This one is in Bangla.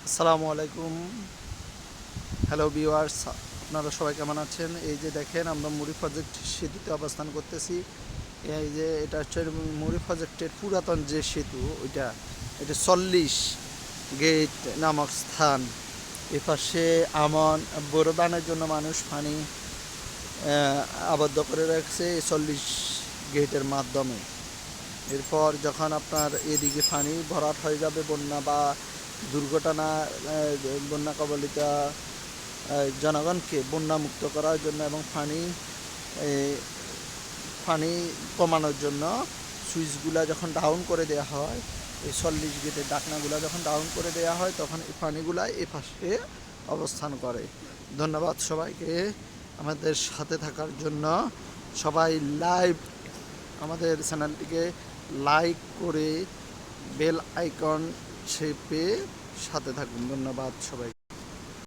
আসসালামু আলাইকুম। হ্যালো ভিউয়ার্স, আপনারা সবাই কেমন আছেন? এই যে দেখেন, আমরা মুড়ি প্রজেক্ট সেতুতে অবস্থান করতেছি। এই যে এটা হচ্ছে মুড়ি প্রজেক্টের পুরাতন যে সেতু, এটা 40 গেট নামক স্থান। এপাশে আমন বোরো ধানের জন্য মানুষ পানি আবদ্ধ করে রাখছে এই 40 গেটের মাধ্যমে। এরপর যখন আপনার এদিকে পানি ভরাট হয়ে যাবে, বন্যা বা দুর্ঘটনা, বন্যা কবলিত জনগণকে বন্যামুক্ত করার জন্য এবং পানি কমানোর জন্য সুইচগুলা যখন ডাউন করে দেওয়া হয়, এই 40 গেটের ডাকনাগুলা যখন ডাউন করে দেওয়া হয়, তখন এই পানিগুলা এ পাশে অবস্থান করে। ধন্যবাদ সবাইকে আমাদের সাথে থাকার জন্য। সবাই আমাদের চ্যানেলটিকে লাইক করে বেল আইকন চেপে সাথে থাকুন। ধন্যবাদ সবাই।